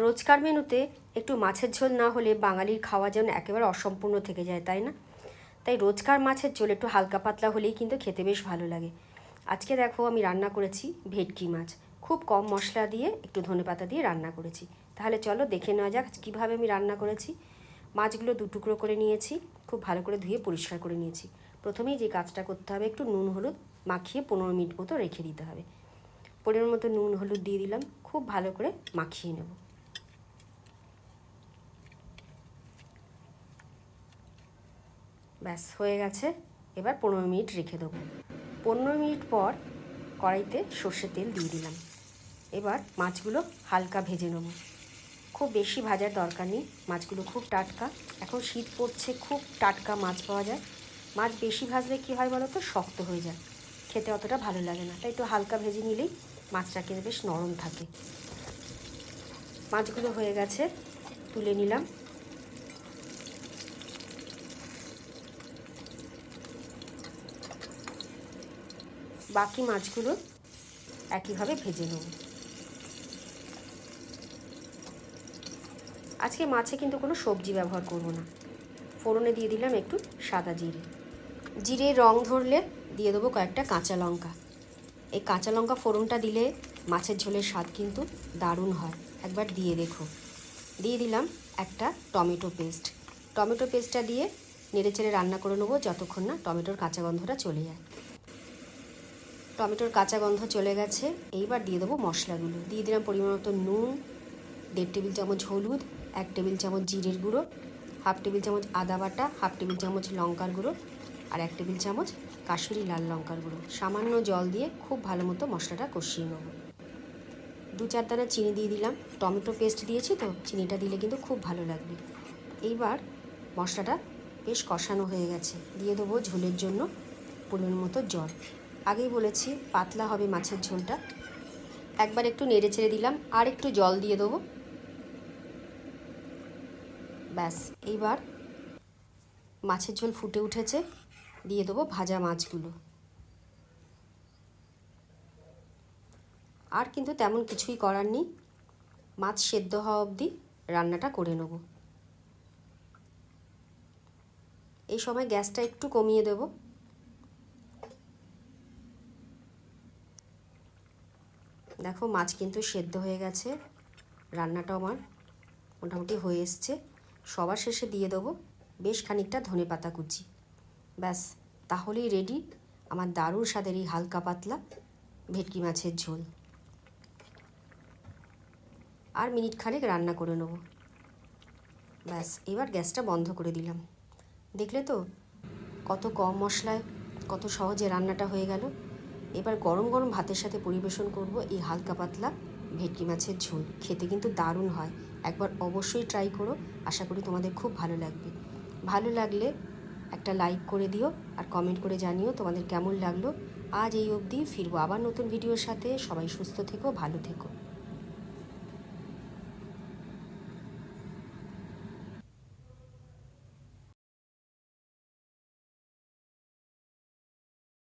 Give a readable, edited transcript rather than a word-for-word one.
রোজকার মেনুতে একটু মাছের ঝোল না হলে বাঙালির খাওয়া যেন একেবারে অসম্পূর্ণ থেকে যায়, তাই না? তাই রোজকার মাছের ঝোল একটু হালকা পাতলা হলেই কিন্তু খেতে বেশ ভালো লাগে। আজকে দেখো আমি রান্না করেছি ভেটকি মাছ, খুব কম মশলা দিয়ে একটু ধনেপাতা দিয়ে রান্না করেছি। তাহলে চলো দেখে নেওয়া যাক কীভাবে আমি রান্না করেছি। মাছগুলো দু টুকরো করে নিয়েছি, খুব ভালো করে ধুয়ে পরিষ্কার করে নিয়েছি। প্রথমেই যে কাজটা করতে হবে, একটু নুন হলুদ মাখিয়ে 15 মিনিট মতো রেখে দিতে হবে। 15 মতো নুন হলুদ দিয়ে দিলাম, খুব ভালো করে মাখিয়ে নেব। ব্যাস হয়ে গেছে। এবার 15 মিনিট রেখে দেবো। 15 মিনিট পর কড়াইতে সর্ষের তেল দিয়ে দিলাম। এবার মাছগুলো হালকা ভেজে নেব, খুব বেশি ভাজার দরকার নেই। মাছগুলো খুব টাটকা, এখন শীত পড়ছে, খুব টাটকা মাছ পাওয়া যায়। মাছ বেশি ভাজলে কী হয় বলো তো, শক্ত হয়ে যায়, খেতে অতটা ভালো লাগে না। তাই একটু হালকা ভেজে নিলেই মাছটা কিন্তু বেশ নরম থাকে। মাছগুলো হয়ে গেছে, তুলে নিলাম। বাকি মাছগুলো একইভাবে ভেজে নেব। আজকে মাছে কিন্তু কোনো সবজি ব্যবহার করব না। ফোড়নে দিয়ে দিলাম একটু সাদা জিরে। জিরে রং ধরলে দিয়ে দেবো কয়েকটা কাঁচা লঙ্কা। এই কাঁচা লঙ্কা ফোড়নটা দিলে মাছের ঝোলের স্বাদ কিন্তু দারুণ হয়, একবার দিয়ে দেখো। দিয়ে দিলাম একটা টমেটো পেস্ট। টমেটো পেস্টটা দিয়ে নেড়েচেড়ে রান্না করে নেবো যতক্ষণ না টমেটোর কাঁচা গন্ধটা চলে যায়। টমেটোর কাঁচা গন্ধ চলে গেছে, এইবার দিয়ে দেবো মশলাগুলো। দিয়ে দিলাম পরিমাণ মতো নুন, 1.5 টেবিল চামচ হলুদ, 1 টেবিল চামচ জিরের গুঁড়ো, 1/2 টেবিল চামচ আদা বাটা, 1/2 টেবিল চামচ লঙ্কার গুঁড়ো, আর 1 টেবিল চামচ কাশ্মীরি লাল লঙ্কার গুঁড়ো। সামান্য জল দিয়ে খুব ভালো মতো মশলাটা কষিয়ে নেব। 2-4 দানা চিনি দিয়ে দিলাম, টমেটো পেস্ট দিয়েছি তো, চিনিটা দিলে কিন্তু খুব ভালো লাগবে। এইবার মশলাটা বেশ কষানো হয়ে গেছে, দিয়ে দেবো ঝোলের জন্য পরিমাণ মতো জল। আগেই বলেছি পাতলা হবে মাছের ঝোলটা। একবার একটু নেড়ে চেড়ে দিলাম, আর একটু জল দিয়ে দেবো। ব্যাস, এইবার মাছের ঝোল ফুটে উঠেছে, দিয়ে দেবো ভাজা মাছগুলো। আর কিন্তু তেমন কিছুই করার নেই, মাছ সেদ্ধ হওয়া অবধি রান্নাটা করে নেব। এই সময় গ্যাসটা একটু কমিয়ে দেব। দেখো মাছ কিন্তু সেদ্ধ হয়ে গেছে, রান্নাটা আমার মোটামুটি হয়ে এসছে। সবার শেষে দিয়ে দেবো বেশ খানিকটা ধনেপাতা কুচি। ব্যাস, তাহলেই রেডি আমার দারুণ স্বাদের এই হালকা পাতলা ভেটকি মাছের ঝোল। আর মিনিট খানেক রান্না করে নেব। ব্যাস, এবার গ্যাসটা বন্ধ করে দিলাম। দেখলে তো কত কম মশলায় কত সহজে রান্নাটা হয়ে গেল। এবার গরম গরম ভাতের সাথে পরিবেশন করব এই হালকা পাতলা ভেটকি মাছের ঝোল। খেতে কিন্তু দারুণ হয়, একবার অবশ্যই ট্রাই করো। আশা করি তোমাদের খুব ভালো লাগবে। ভালো লাগলে একটা লাইক করে দিও আর কমেন্ট করে জানিও তোমাদের কেমন লাগলো। আজ এই অবধি, ফিরবো আবার নতুন ভিডিওর সাথে। সবাই সুস্থ থেকো, ভালো থেকো।